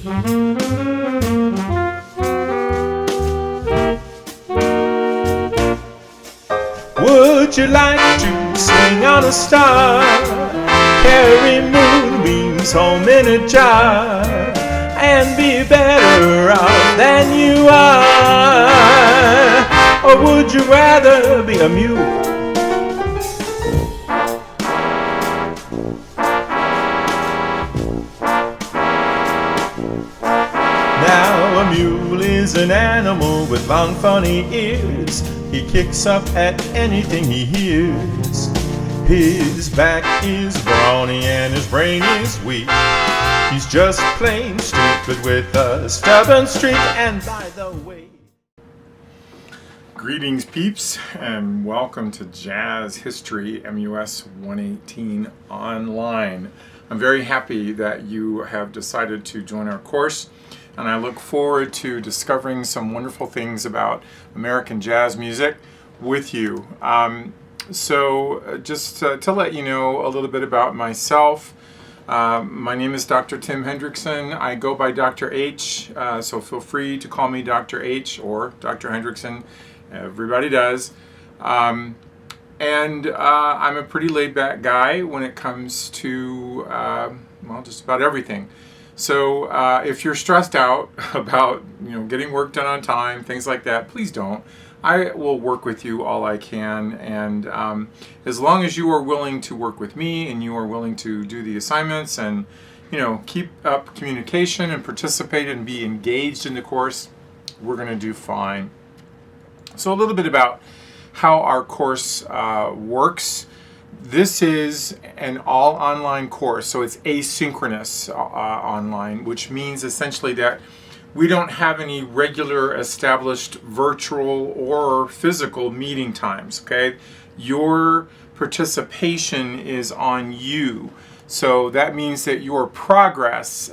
Would you like to swing on a star, carry moonbeams home in a jar, and be better off than you are? Or would you rather be a mule? Now a mule is an animal with long funny ears. He kicks up at anything he hears. His back is brawny and his brain is weak. He's just plain stupid with a stubborn streak. And by the way, greetings peeps, and welcome to Jazz History MUS 118 Online. I'm very happy that you have decided to join our course, and I look forward to discovering some wonderful things about American jazz music with you. Just to let you know a little bit about myself, my name is Dr. Tim Hendrickson. I go by Dr. H, so feel free to call me Dr. H or Dr. Hendrickson. Everybody does. I'm a pretty laid-back guy when it comes to, just about everything. So if you're stressed out about getting work done on time, things like that, please don't. I will work with you all I can, and as long as you are willing to work with me and you are willing to do the assignments and keep up communication and participate and be engaged in the course, we're going to do fine. So a little bit about how our course works. This is an all online course, so it's asynchronous online, which means essentially that we don't have any regular established virtual or physical meeting times, okay? Your participation is on you. So that means that your progress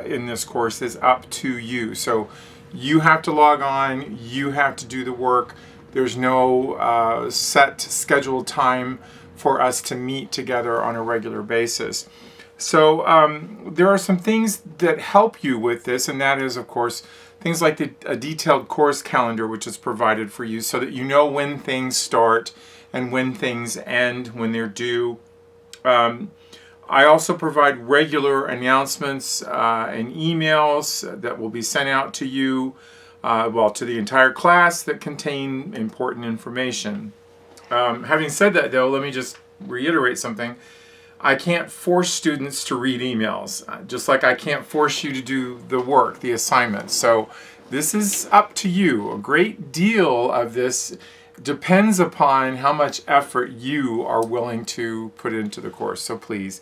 in this course is up to you. So you have to log on, you have to do the work. There's no set scheduled time for us to meet together on a regular basis. So there are some things that help you with this, and that is, of course, things like a detailed course calendar, which is provided for you so that you know when things start and when things end, when they're due. I also provide regular announcements and emails that will be sent out to you, to the entire class, that contain important information. Having said that, though, let me just reiterate something. I can't force students to read emails, just like I can't force you to do the work, the assignments. So this is up to you. A great deal of this depends upon how much effort you are willing to put into the course. So please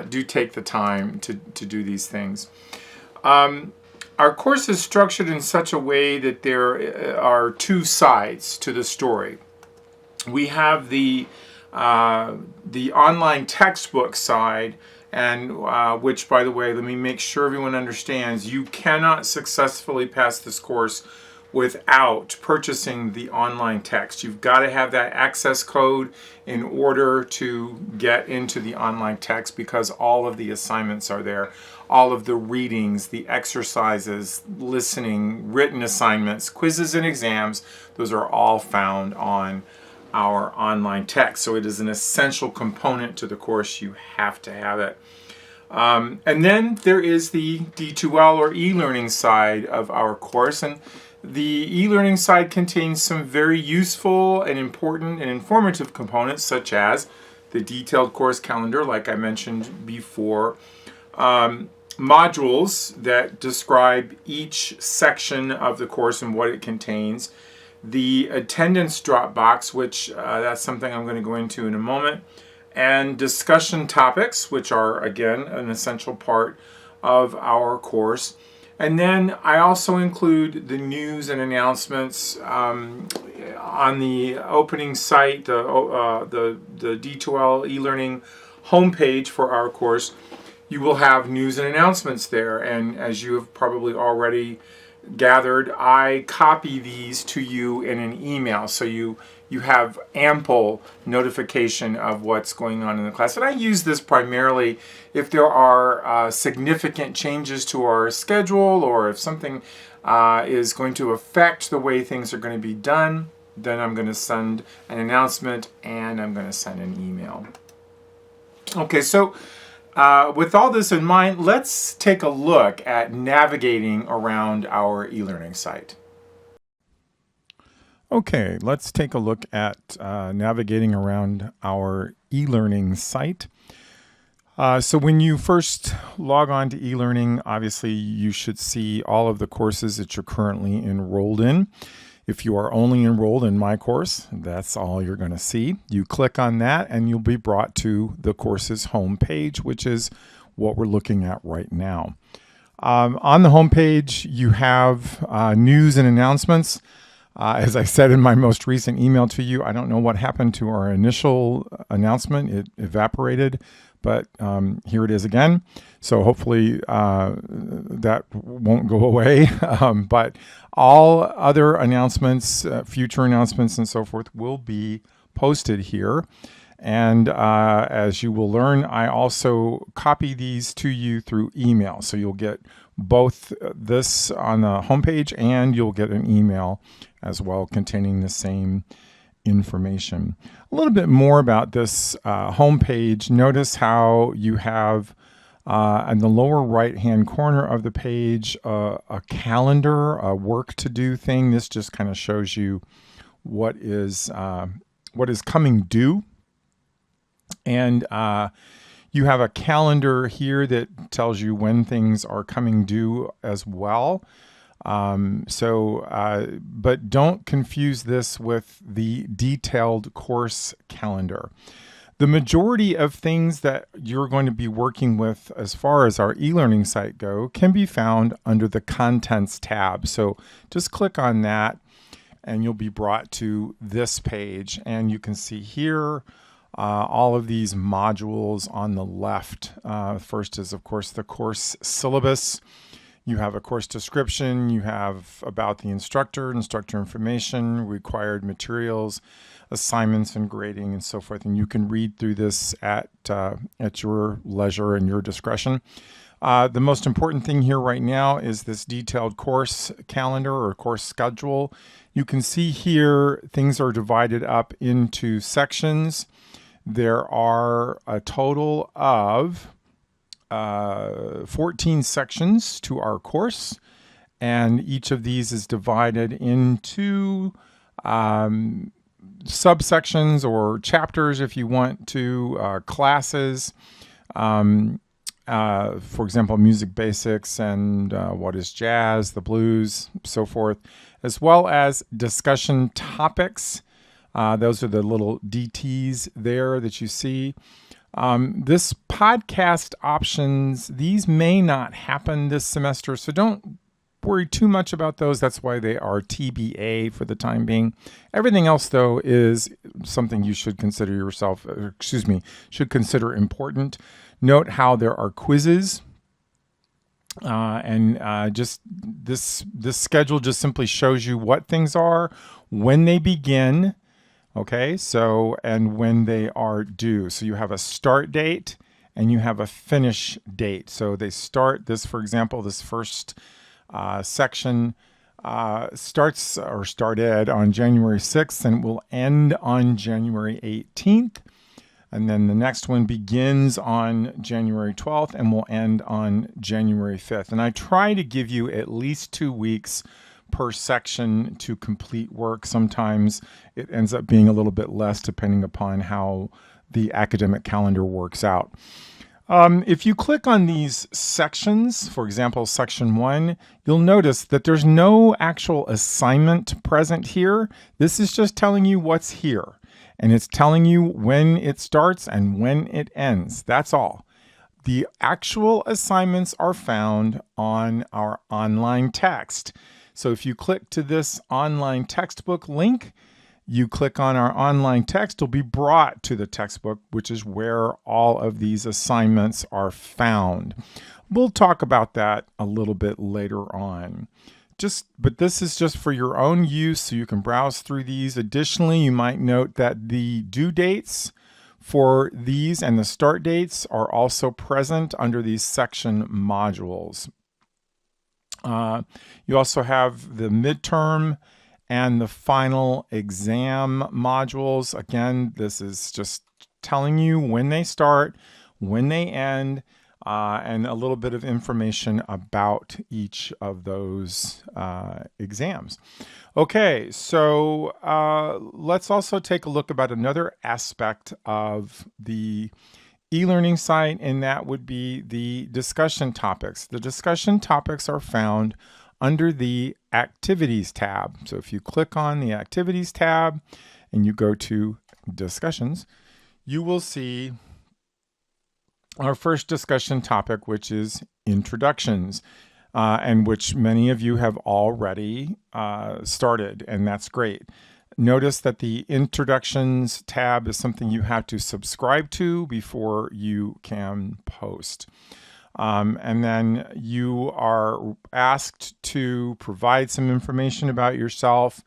do take the time to do these things. Our course is structured in such a way that there are two sides to the story. We have the online textbook side, and which, by the way, let me make sure everyone understands, you cannot successfully pass this course without purchasing the online text. You've got to have that access code in order to get into the online text, because all of the assignments are there. All of the readings, the exercises, listening, written assignments, quizzes, and exams, those are all found on our online text. So it is an essential component to the course. You have to have it. And then there is the D2L or e-learning side of our course. And the e-learning side contains some very useful and important and informative components, such as the detailed course calendar, like I mentioned before, modules that describe each section of the course and what it contains, the attendance drop box, which that's something I'm going to go into in a moment, and discussion topics, which are, again, an essential part of our course. And then I also include the news and announcements on the opening site, the D2L e-learning homepage for our course. You will have news and announcements there, and as you have probably already gathered, I copy these to you in an email, so you have ample notification of what's going on in the class. And I use this primarily if there are significant changes to our schedule, or if something is going to affect the way things are going to be done. Then I'm going to send an announcement and I'm going to send an email. Okay, so with all this in mind, let's take a look at navigating around our e-learning site. Okay, let's take a look at navigating around our e-learning site. So when you first log on to e-learning, obviously you should see all of the courses that you're currently enrolled in. If you are only enrolled in my course, that's all you're going to see. You click on that and you'll be brought to the course's homepage, which is what we're looking at right now. On the homepage, you have news and announcements. As I said in my most recent email to you, I don't know what happened to our initial announcement. It evaporated, but here it is again. So hopefully that won't go away. But all other announcements, future announcements and so forth will be posted here. And as you will learn, I also copy these to you through email. So you'll get both this on the homepage and you'll get an email as well containing the same information. A little bit more about this homepage. Notice how you have in the lower right-hand corner of the page a calendar, a work to do thing. This just kind of shows you what is coming due. And you have a calendar here that tells you when things are coming due as well. But don't confuse this with the detailed course calendar. The majority of things that you're going to be working with as far as our e-learning site go can be found under the Contents tab. So just click on that and you'll be brought to this page, and you can see here all of these modules on the left. First is, of course, the course syllabus. You have a course description, you have about the instructor, instructor information, required materials, assignments and grading and so forth. And you can read through this at your leisure and your discretion. The most important thing here right now is this detailed course calendar or course schedule. You can see here things are divided up into sections. There are a total of 14 sections to our course, and each of these is divided into subsections or chapters, if you want to, classes. For example, music basics and what is jazz, the blues, so forth, as well as discussion topics. Those are the little DTs there that you see. This podcast options, these may not happen this semester, so don't worry too much about those. That's why they are TBA for the time being. Everything else, though, is something you should consider should consider important. Note how there are quizzes. Just this schedule just simply shows you what things are, when they begin, okay, so, and when they are due. So you have a start date and you have a finish date. So they start this, for example, this first section started on January 6th and will end on January 18th. And then the next one begins on January 12th and will end on January 5th. And I try to give you at least 2 weeks per section to complete work. Sometimes it ends up being a little bit less depending upon how the academic calendar works out. If you click on these sections, for example, section 1, you'll notice that there's no actual assignment present here. This is just telling you what's here. And it's telling you when it starts and when it ends. That's all. The actual assignments are found on our online text. So if you click to this online textbook link, you click on our online text, you'll be brought to the textbook, which is where all of these assignments are found. We'll talk about that a little bit later on. But this is just for your own use, so you can browse through these. Additionally, you might note that the due dates for these and the start dates are also present under these section modules. You also have the midterm and the final exam modules. Again, this is just telling you when they start, when they end, and a little bit of information about each of those exams. Okay, so let's also take a look about another aspect of the e-learning site, and that would be the discussion topics. The discussion topics are found under the Activities tab. So if you click on the Activities tab and you go to Discussions, you will see our first discussion topic, which is introductions, and which many of you have already started, and that's great. Notice that the introductions tab is something you have to subscribe to before you can post. And then you are asked to provide some information about yourself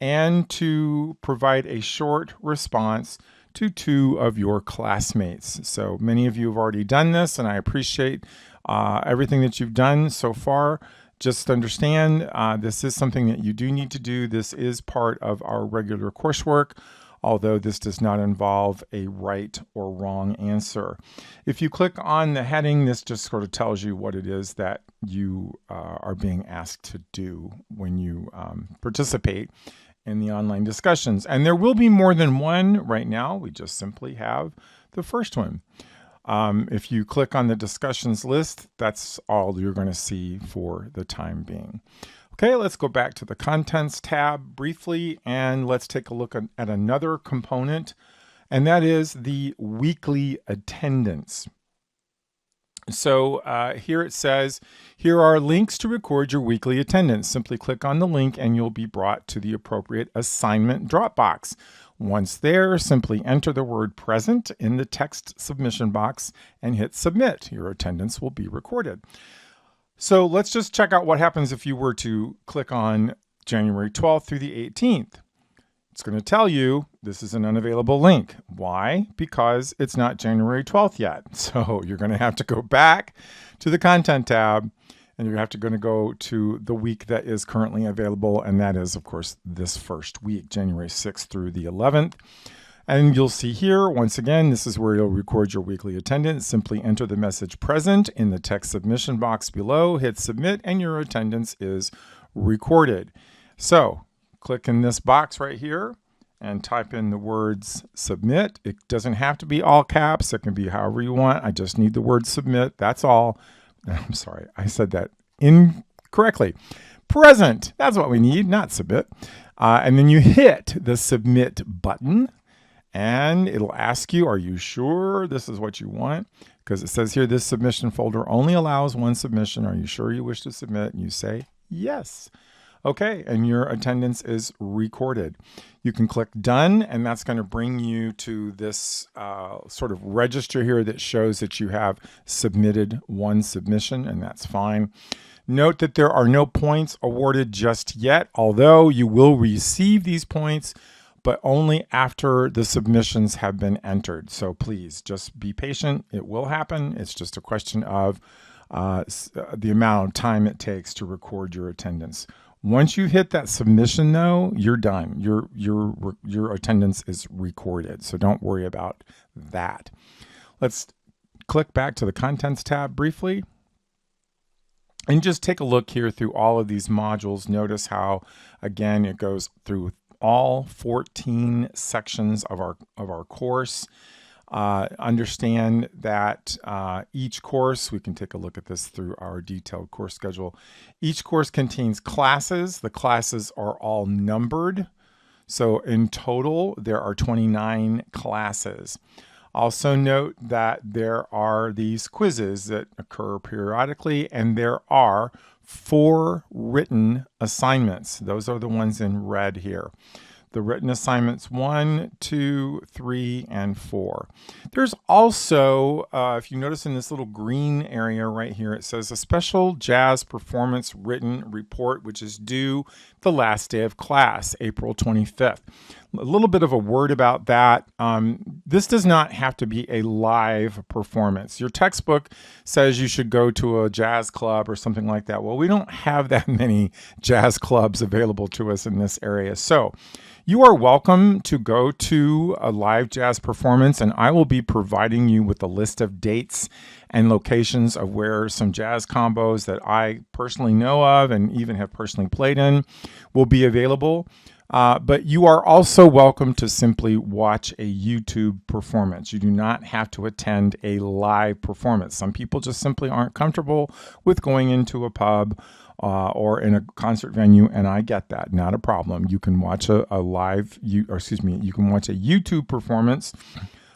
and to provide a short response to 2 of your classmates. So many of you have already done this, and I appreciate everything that you've done so far. Just understand this is something that you do need to do. This is part of our regular coursework, although this does not involve a right or wrong answer. If you click on the heading, this just sort of tells you what it is that you are being asked to do when you participate in the online discussions. And there will be more than one right now. We just simply have the first one. If you click on the discussions list, that's all you're going to see for the time being. Okay, let's go back to the Contents tab briefly, and let's take a look at another component, and that is the weekly attendance. So here it says, here are links to record your weekly attendance. Simply click on the link and you'll be brought to the appropriate assignment drop box. Once there, simply enter the word present in the text submission box and hit submit. Your attendance will be recorded. So let's just check out what happens if you were to click on January 12th through the 18th. It's going to tell you this is an unavailable link. Why? Because it's not January 12th yet. So you're going to have to go back to the Content tab, and you're going to go to the week that is currently available, and that is, of course, this first week, January 6th through the 11th. And you'll see here, once again, this is where you'll record your weekly attendance. Simply enter the message present in the text submission box below, hit submit, and your attendance is recorded. So click in this box right here and type in the words submit. It doesn't have to be all caps. It can be however you want. I just need the word submit. That's all. I'm sorry, I said that incorrectly. Present, that's what we need, not submit. And then you hit the submit button, and it'll ask you, are you sure this is what you want? Because it says here, this submission folder only allows one submission. Are you sure you wish to submit? And you say yes. Okay, and your attendance is recorded. You can click done, and that's going to bring you to this sort of register here that shows that you have submitted one submission, and that's fine. Note that there are no points awarded just yet, although you will receive these points, but only after the submissions have been entered. So please just be patient. It will happen. It's just a question of the amount of time it takes to record your attendance. Once you hit that submission, though, you're done. Your attendance is recorded, so don't worry about that. Let's click back to the Contents tab briefly and just take a look here through all of these modules. Notice how, again, it goes through all 14 sections of our course. Understand that each course, we can take a look at this through our detailed course schedule. Each course contains classes. The classes are all numbered. So in total, there are 29 classes. Also note that there are these quizzes that occur periodically, and there are 4 written assignments. Those are the ones in red here. the written assignments 1, 2, 3, and 4. There's also, if you notice in this little green area right here, it says a special jazz performance written report, which is due the last day of class, April 25th. A little bit of a word about that. This does not have to be a live performance. Your textbook says you should go to a jazz club or something like that. Well, we don't have that many jazz clubs available to us in this area. So you are welcome to go to a live jazz performance, and I will be providing you with a list of dates and locations of where some jazz combos that I personally know of and even have personally played in will be available. But you are also welcome to simply watch a YouTube performance. You do not have to attend a live performance. Some people just simply aren't comfortable with going into a pub or in a concert venue, and I get that. Not a problem. You can watch you can watch a YouTube performance.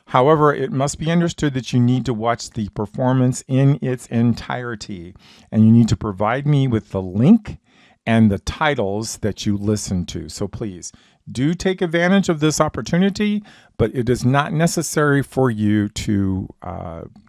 However, it must be understood that you need to watch the performance in its entirety, and you need to provide me with the link and the titles that you listen to. So please do take advantage of this opportunity, but it is not necessary for you to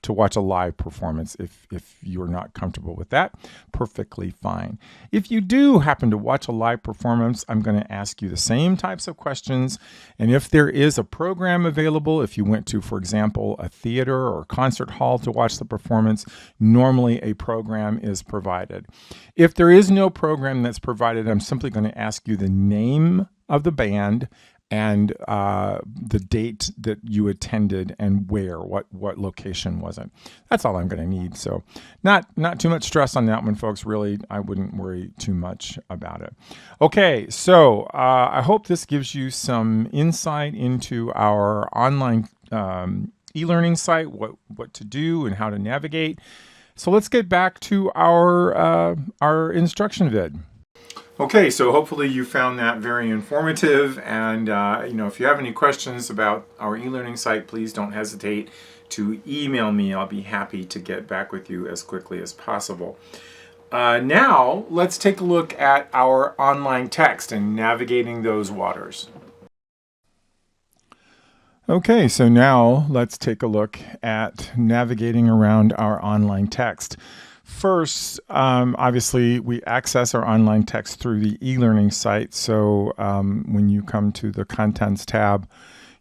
watch a live performance if you're not comfortable with that. Perfectly fine. If you do happen to watch a live performance, I'm going to ask you the same types of questions. And if there is a program available, if you went to, for example, a theater or concert hall to watch the performance, normally a program is provided. If there is no program that's provided, I'm simply going to ask you the name of the band and the date that you attended and where, what location was it. That's all I'm going to need. So not too much stress on that one, folks. Really, I wouldn't worry too much about it. Okay, so I hope this gives you some insight into our online e-learning site, what to do and how to navigate. So let's get back to our instruction vid. Okay, so hopefully you found that very informative, and if you have any questions about our e-learning site, please don't hesitate to email me. I'll be happy to get back with you as quickly as possible. Now, let's take a look at our online text and navigating those waters. Okay, so now let's take a look at navigating around our online text. First, obviously, we access our online text through the e-learning site. So when you come to the Contents tab,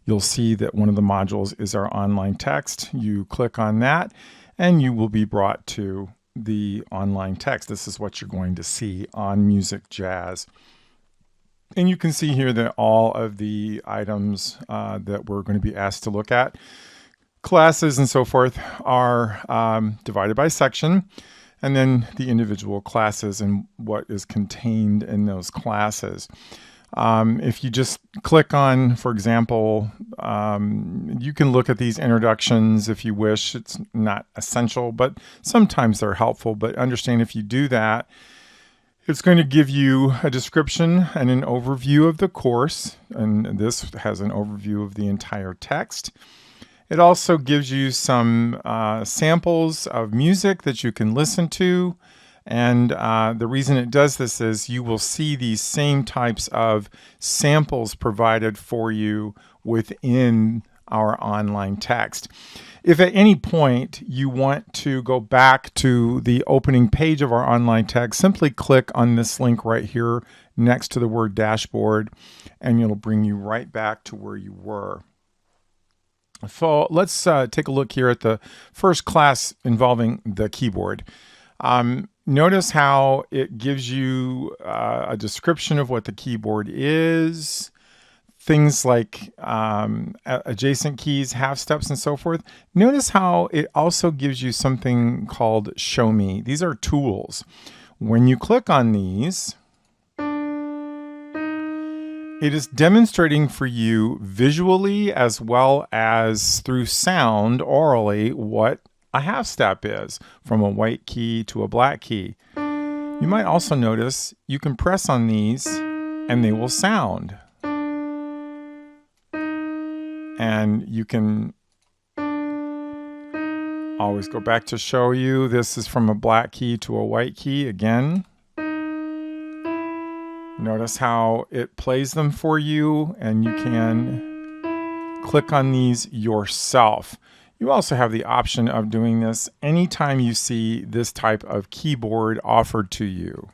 you'll see that one of the modules is our online text. You click on that, and you will be brought to the online text. This is what you're going to see on Music Jazz. And you can see here that all of the items that we're going to be asked to look at, classes and so forth, are divided by section. And then the individual classes and what is contained in those classes. If you just click on, for example, you can look at these introductions if you wish. It's not essential, but sometimes they're helpful. But understand if you do that, it's going to give you a description and an overview of the course. And this has an overview of the entire text. It also gives you some samples of music that you can listen to. And the reason it does this is you will see these same types of samples provided for you within our online text. If at any point you want to go back to the opening page of our online text, simply click on this link right here next to the word dashboard, and it'll bring you right back to where you were. So let's take a look here at the first class involving the keyboard. Notice how it gives you a description of what the keyboard is, things like adjacent keys, half steps, and so forth. Notice how it also gives you something called Show Me. These are tools. When you click on these, it is demonstrating for you visually as well as through sound orally what a half step is, from a white key to a black key. You might also notice you can press on these and they will sound. And you can always go back to show you. This is from a black key to a white key again. Notice how it plays them for you, and you can click on these yourself. You also have the option of doing this anytime you see this type of keyboard offered to you.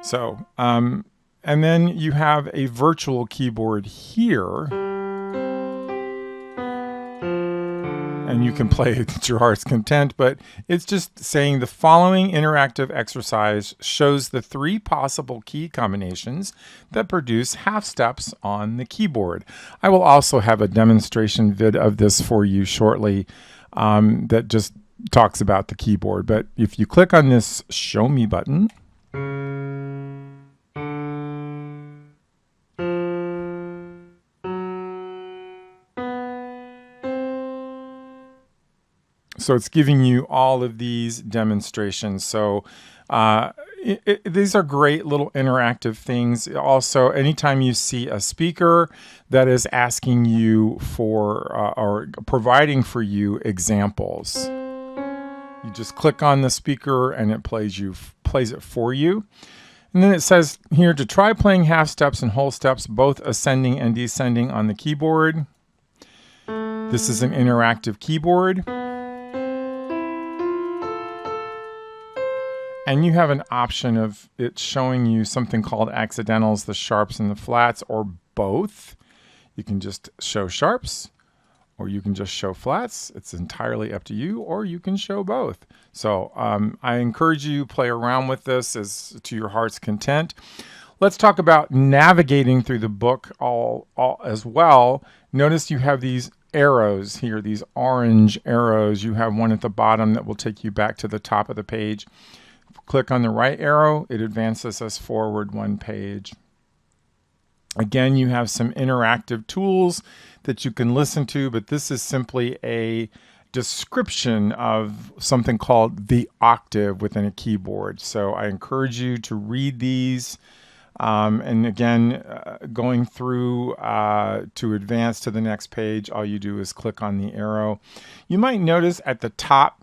So, and then you have a virtual keyboard here, and you can play it at your heart's content, but it's just saying the following interactive exercise shows the 3 possible key combinations that produce half steps on the keyboard. I will also have a demonstration vid of this for you shortly that just talks about the keyboard. But if you click on this Show Me button, so it's giving you all of these demonstrations. So these are great little interactive things. Also, anytime you see a speaker that is asking you for or providing for you examples, you just click on the speaker and it plays it for you. And then it says here to try playing half steps and whole steps, both ascending and descending on the keyboard. This is an interactive keyboard. And you have an option of it showing you something called accidentals, the sharps and the flats, or both. You can just show sharps, or you can just show flats. It's entirely up to you, or you can show both. So I encourage you to play around with this as to your heart's content. Let's talk about navigating through the book all as well. Notice you have these arrows here, these orange arrows. You have one at the bottom that will take you back to the top of the page. Click on the right arrow, it advances us forward 1 page. Again, you have some interactive tools that you can listen to, but this is simply a description of something called the octave within a keyboard. So I encourage you to read these. And again, going through to advance to the next page, all you do is click on the arrow. You might notice at the top,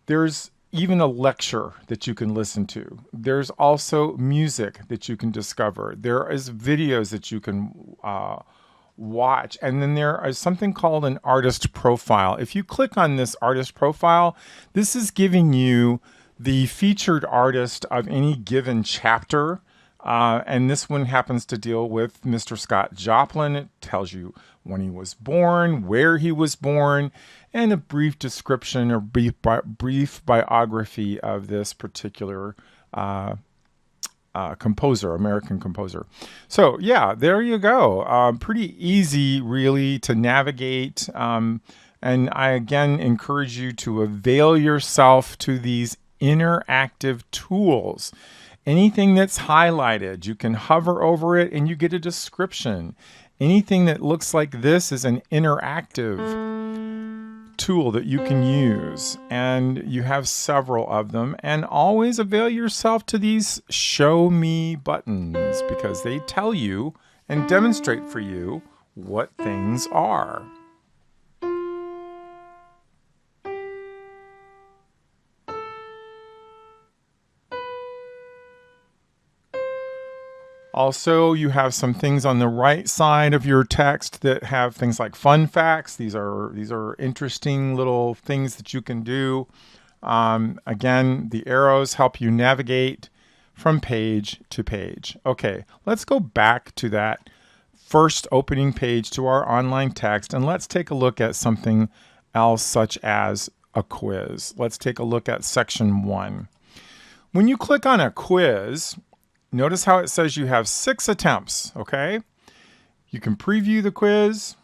there's even a lecture that you can listen to. There's also music that you can discover. There is videos that you can watch. And then there is something called an artist profile. If you click on this artist profile, this is giving you the featured artist of any given chapter. And this one happens to deal with Mr. Scott Joplin. It tells you when he was born, where he was born, and a brief description or brief biography of this particular composer, American composer. So yeah, there you go. Pretty easy really to navigate. And I again encourage you to avail yourself to these interactive tools. Anything that's highlighted, you can hover over it and you get a description. Anything that looks like this is an interactive tool that you can use, and you have several of them. And always avail yourself to these show me buttons, because they tell you and demonstrate for you what things are. Also, you have some things on the right side of your text that have things like fun facts. These are interesting little things that you can do. Again, the arrows help you navigate from page to page. Okay, let's go back to that first opening page to our online text, and let's take a look at something else such as a quiz. Let's take a look at section 1. When you click on a quiz, notice how it says you have 6 attempts, okay? You can preview the quiz.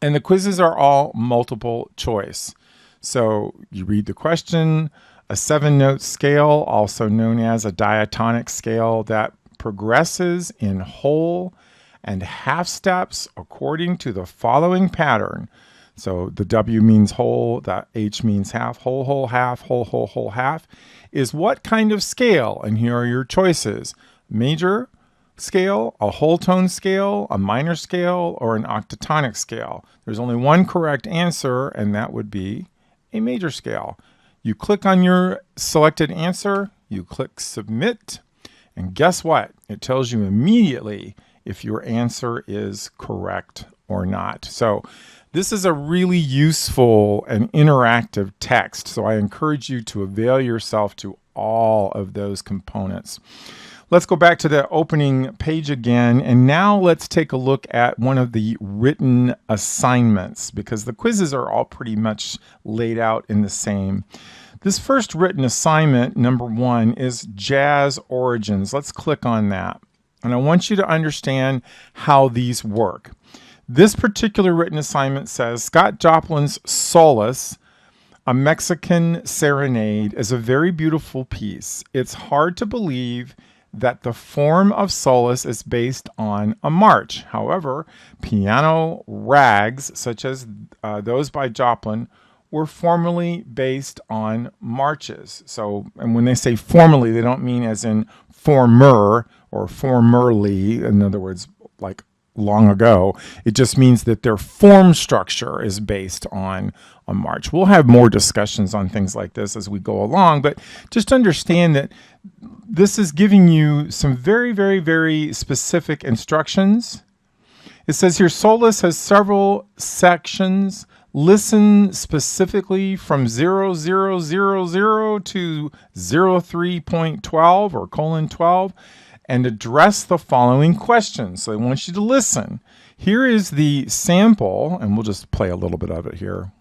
And the quizzes are all multiple choice. So you read the question, a 7-note scale, also known as a diatonic scale, that progresses in whole and half steps according to the following pattern. So the W means whole, the H means half, whole, whole, half, whole, whole, whole, half, is what kind of scale? And here are your choices: major, scale, a whole tone scale, a minor scale, or an octatonic scale. There's only one correct answer, and that would be a major scale. You click on your selected answer, you click submit, and guess what? It tells you immediately if your answer is correct or not. So this is a really useful and interactive text, so I encourage you to avail yourself to all of those components. Let's go back to the opening page again, and now let's take a look at one of the written assignments, because the quizzes are all pretty much laid out in the same. This first written assignment, number 1, is jazz origins. Let's click on that. And I want you to understand how these work. This particular written assignment says Scott Joplin's Solace, a Mexican Serenade, is a very beautiful piece. It's hard to believe that the form of solace is based on a march. However, piano rags, such as those by Joplin, were formerly based on marches. So, and when they say formally, they don't mean as in former or formerly, in other words, like long ago. It just means that their form structure is based on a march. We'll have more discussions on things like this as we go along, but just understand that this is giving you some very, very, very specific instructions. It says here, Solace has several sections. Listen specifically from 0000 to 03.12 or :12 and address the following questions. So I want you to listen. Here is the sample, and we'll just play a little bit of it here.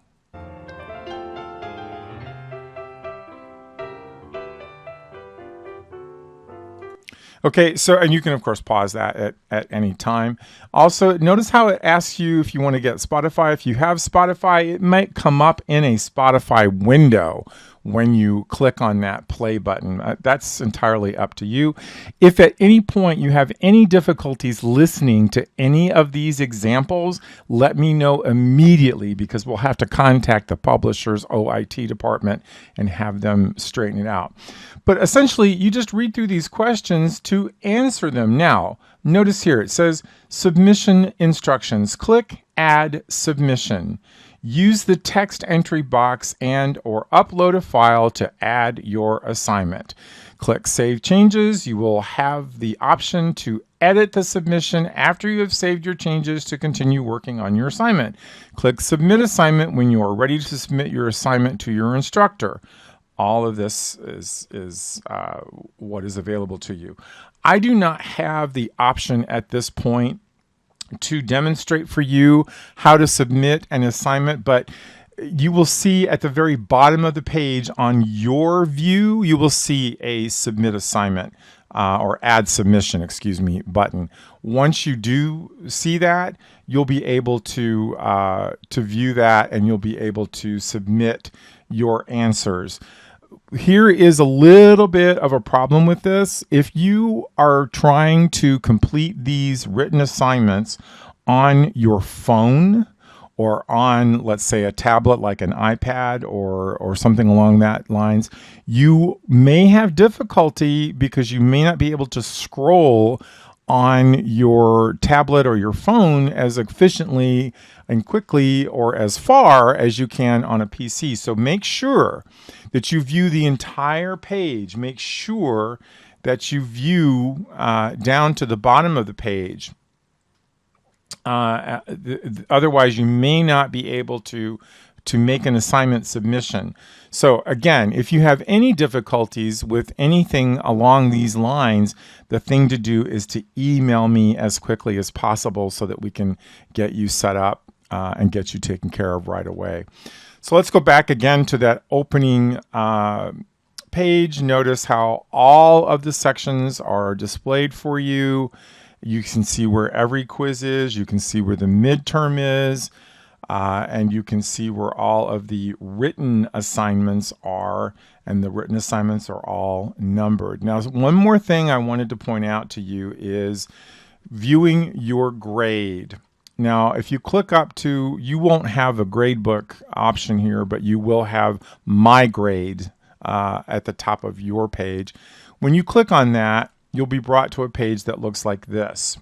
Okay, so, and you can of course pause that at any time. Also, notice how it asks you if you want to get Spotify. If you have Spotify, it might come up in a Spotify window when you click on that play button. That's entirely up to you. If at any point you have any difficulties listening to any of these examples, let me know immediately, because we'll have to contact the publisher's OIT department and have them straighten it out. But essentially, you just read through these questions to answer them. Now, notice here, it says submission instructions. Click Add Submission. Use the text entry box and or upload a file to add your assignment. Click Save Changes. You will have the option to edit the submission after you have saved your changes to continue working on your assignment. Click Submit Assignment when you are ready to submit your assignment to your instructor. All of this is what is available to you. I do not have the option at this point to demonstrate for you how to submit an assignment, but you will see at the very bottom of the page on your view, you will see a Submit Assignment or Add Submission, button. Once you do see that, you'll be able to view that, and you'll be able to submit your answers. Here is a little bit of a problem with this. If you are trying to complete these written assignments on your phone or on, let's say, a tablet like an iPad or something along that lines, you may have difficulty because you may not be able to scroll on your tablet or your phone as efficiently and quickly or as far as you can on a PC. So make sure that you view the entire page. Make sure that you view down to the bottom of the page. Otherwise, you may not be able to make an assignment submission. So again, if you have any difficulties with anything along these lines, the thing to do is to email me as quickly as possible so that we can get you set up and get you taken care of right away. So let's go back again to that opening page. Notice how all of the sections are displayed for you. You can see where every quiz is. You can see where the midterm is. And you can see where all of the written assignments are, and the written assignments are all numbered. Now, one more thing I wanted to point out to you is viewing your grade. Now, if you click up to, you won't have a gradebook option here, but you will have My Grade at the top of your page. When you click on that, you'll be brought to a page that looks like this.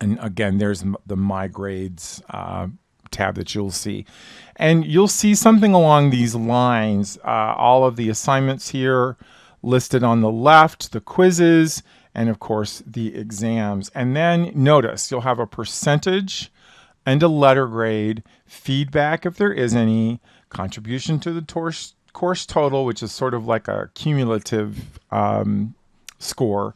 And again, there's the My Grades tab that you'll see. And you'll see something along these lines. All of the assignments here listed on the left, the quizzes, and of course the exams. And then notice you'll have a percentage and a letter grade, feedback if there is any, contribution to the course total, which is sort of like a cumulative score.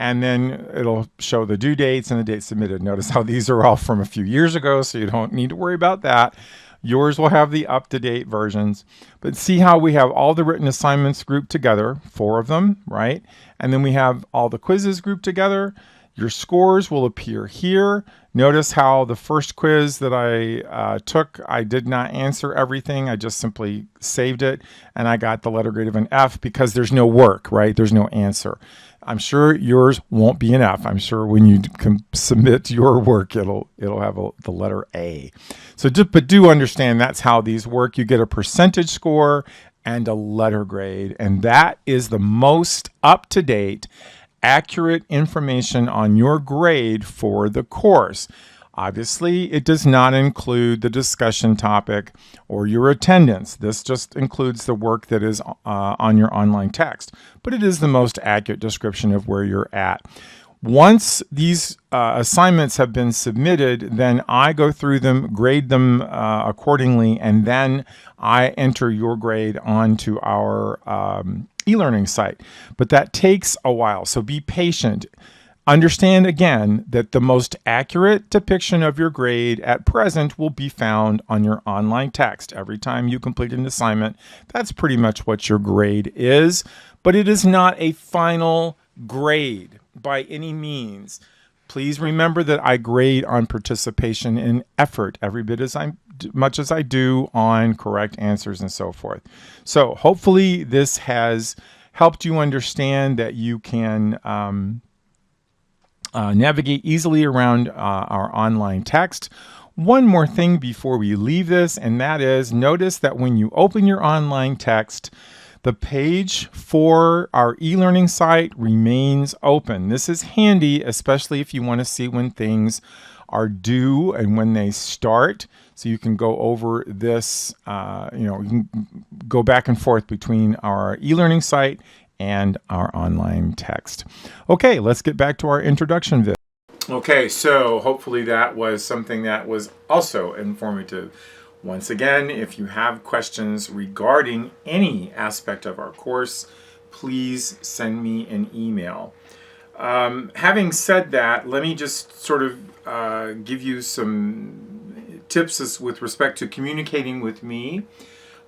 And then it'll show the due dates and the dates submitted. Notice how these are all from a few years ago, so you don't need to worry about that. Yours will have the up-to-date versions. But see how we have all the written assignments grouped together, 4 of them, right? And then we have all the quizzes grouped together. Your scores will appear here. Notice how the first quiz that I took, I did not answer everything. I just simply saved it, and I got the letter grade of an F because there's no work, right? There's no answer. I'm sure yours won't be an F. I'm sure when you can submit your work, it'll have the letter A. So but do understand that's how these work. You get a percentage score and a letter grade, and that is the most up-to-date, accurate information on your grade for the course. Obviously, it does not include the discussion topic or your attendance. This just includes the work that is on your online text, but it is the most accurate description of where you're at. Once these assignments have been submitted, then I go through them, grade them accordingly, and then I enter your grade onto our e-learning site. But that takes a while, so be patient. Understand again that the most accurate depiction of your grade at present will be found on your online text. Every time you complete an assignment, that's pretty much what your grade is, but it is not a final grade by any means. Please remember that I grade on participation and effort every bit as much as I do on correct answers and so forth. So hopefully this has helped you understand that you can navigate easily around our online text. One more thing before we leave this, and that is notice that when you open your online text, the page for our e-learning site remains open. This is handy, especially if you want to see when things are due and when they start. So you can go over this, you can go back and forth between our e-learning site and our online text. Okay, let's get back to our introduction video. Okay, so hopefully that was something that was also informative. Once again, if you have questions regarding any aspect of our course, please send me an email. Having said that, let me just sort of give you some tips with respect to communicating with me.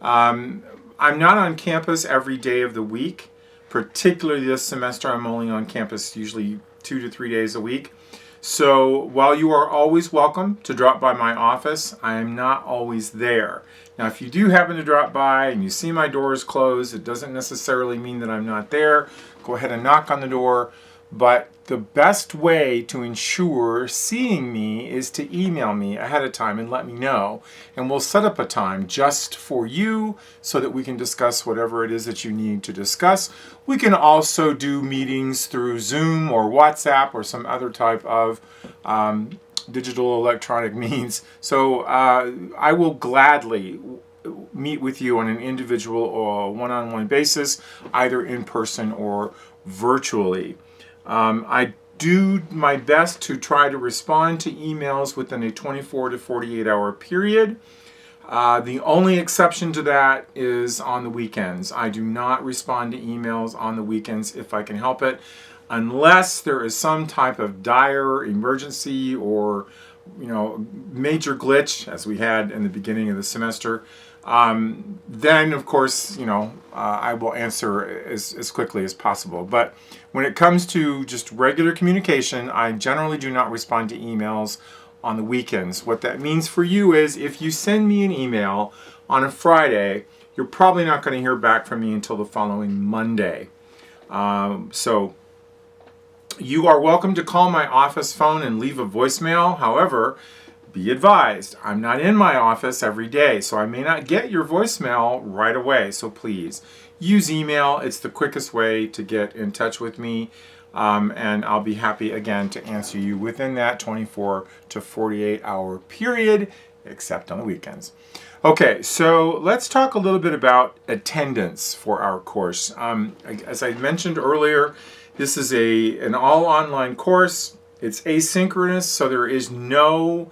I'm not on campus every day of the week. Particularly this semester, I'm only on campus usually 2 to 3 days a week. So while you are always welcome to drop by my office, I am not always there. Now, if you do happen to drop by and you see my doors closed, it doesn't necessarily mean that I'm not there. Go ahead and knock on the door. But the best way to ensure seeing me is to email me ahead of time and let me know. And we'll set up a time just for you so that we can discuss whatever it is that you need to discuss. We can also do meetings through Zoom or WhatsApp or some other type of digital electronic means. So I will gladly meet with you on an individual or one-on-one basis, either in person or virtually. I do my best to try to respond to emails within a 24 to 48 hour period. The only exception to that is on the weekends. I do not respond to emails on the weekends if I can help it, unless there is some type of dire emergency or major glitch, as we had in the beginning of the semester. Then of course, I will answer as quickly as possible. But when it comes to just regular communication, I generally do not respond to emails on the weekends. What that means for you is if you send me an email on a Friday, you're probably not going to hear back from me until the following Monday. So you are welcome to call my office phone and leave a voicemail. However, be advised, I'm not in my office every day, so I may not get your voicemail right away. So please use email. It's the quickest way to get in touch with me. And I'll be happy again to answer you within that 24 to 48 hour period, except on the weekends. Okay, so let's talk a little bit about attendance for our course. As I mentioned earlier, this is an all online course. It's asynchronous, so there is no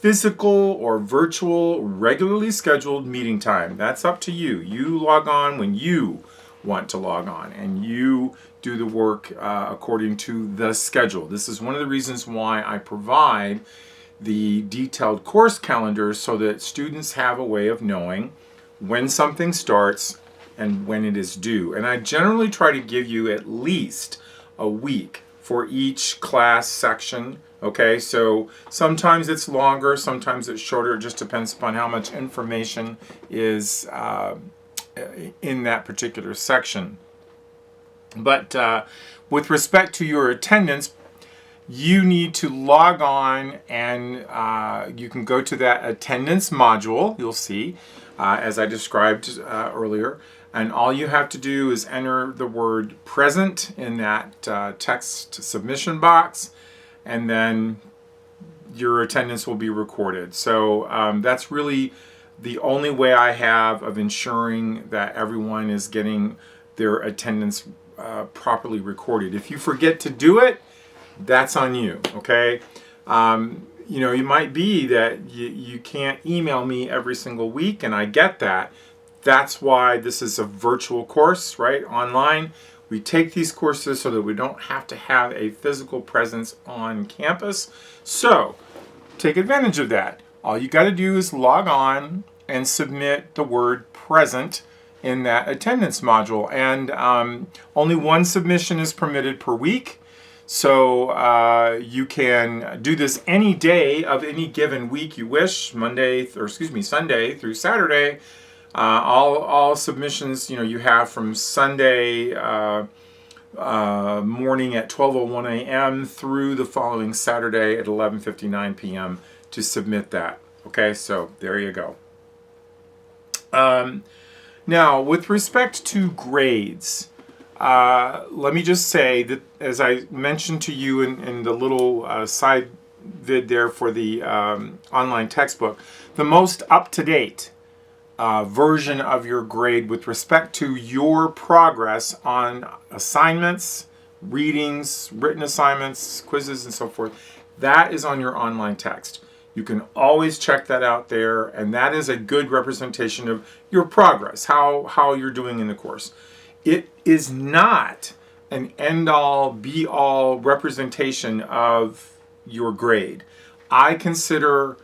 physical or virtual regularly scheduled meeting time. That's up to you. You log on when you want to log on, and you do the work according to the schedule. This is one of the reasons why I provide the detailed course calendars, so that students have a way of knowing when something starts and when it is due. And I generally try to give you at least a week for each class section. Okay, so sometimes it's longer, sometimes it's shorter. It just depends upon how much information is in that particular section. But with respect to your attendance, you need to log on, and you can go to that attendance module, you'll see, as I described earlier. And all you have to do is enter the word present in that text submission box, and then your attendance will be recorded. So that's really the only way I have of ensuring that everyone is getting their attendance properly recorded. If you forget to do it, that's on you, okay? You know, it might be that you can't email me every single week, and I get that. That's why this is a virtual course, right? Online. We take these courses so that we don't have to have a physical presence on campus. So take advantage of that. All you got to do is log on and submit the word present in that attendance module. And only one submission is permitted per week. So you can do this any day of any given week you wish, Sunday through Saturday. All submissions, you have from Sunday morning at 12:01 a.m. through the following Saturday at 11:59 p.m. to submit that. Okay, so there you go. Now, with respect to grades, let me just say that, as I mentioned to you in the little side vid there for the online textbook, the most up-to-date version of your grade with respect to your progress on assignments, readings, written assignments, quizzes, and so forth, that is on your online text. You can always check that out there, and that is a good representation of your progress, how you're doing in the course. It is not an end-all, be-all representation of your grade. I consider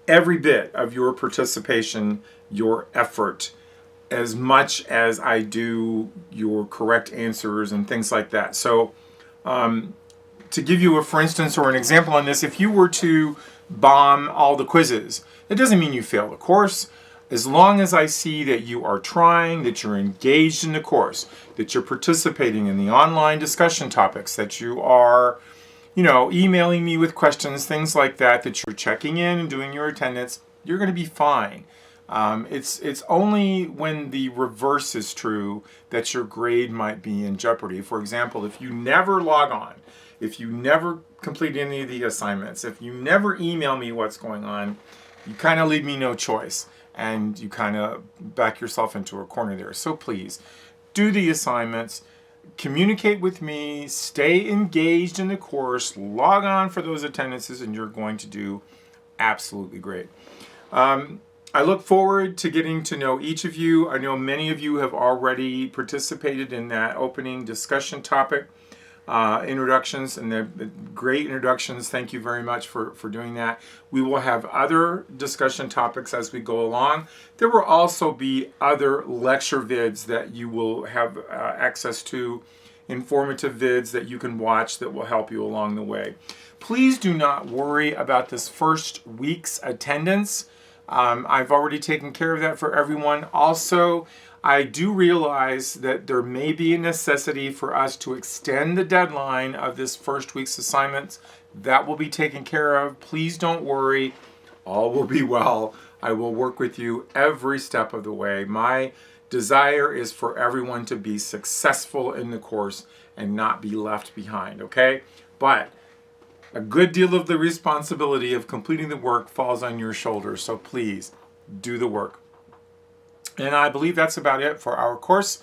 every bit of your participation your effort, as much as I do your correct answers and things like that. So to give you for instance, or an example on this, if you were to bomb all the quizzes, it doesn't mean you fail the course. As long as I see that you are trying, that you're engaged in the course, that you're participating in the online discussion topics, that you are, emailing me with questions, things like that, that you're checking in and doing your attendance, you're going to be fine. It's only when the reverse is true that your grade might be in jeopardy. For example, if you never log on, if you never complete any of the assignments, if you never email me what's going on, you kind of leave me no choice, and you kind of back yourself into a corner there. So please, do the assignments, communicate with me, stay engaged in the course, log on for those attendances, and you're going to do absolutely great. I look forward to getting to know each of you. I know many of you have already participated in that opening discussion topic, introductions, and they're great introductions. Thank you very much for doing that. We will have other discussion topics as we go along. There will also be other lecture vids that you will have access to, informative vids that you can watch that will help you along the way. Please do not worry about this first week's attendance. I've already taken care of that for everyone. Also, I do realize that there may be a necessity for us to extend the deadline of this first week's assignments. That will be taken care of. Please don't worry. All will be well. I will work with you every step of the way. My desire is for everyone to be successful in the course and not be left behind, okay? But a good deal of the responsibility of completing the work falls on your shoulders, so please do the work. And I believe that's about it for our course,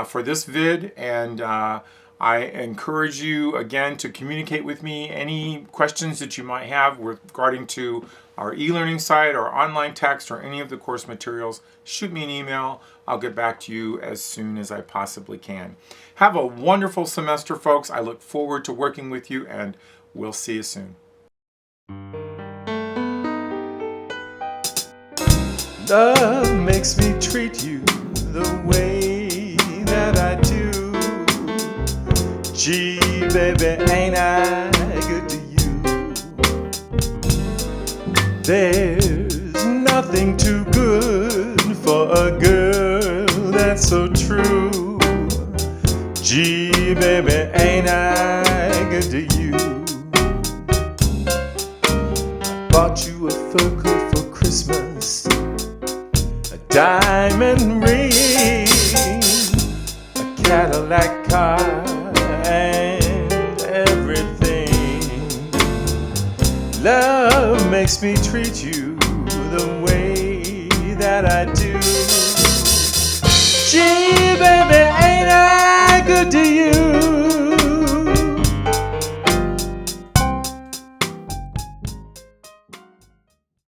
for this vid, and I encourage you again to communicate with me any questions that you might have regarding to our e-learning site or online text or any of the course materials. Shoot me an email. I'll get back to you as soon as I possibly can. Have a wonderful semester, folks. I look forward to working with you, and we'll see you soon. Love makes me treat you the way that I do. Gee, baby, ain't I good to you? There's nothing too good for a girl that's so true. Gee, baby, ain't I good to you? I bought you a fur coat for Christmas, a diamond ring, a Cadillac car, and everything. Love makes me treat you the way that I do. Gee, baby, ain't I good to you?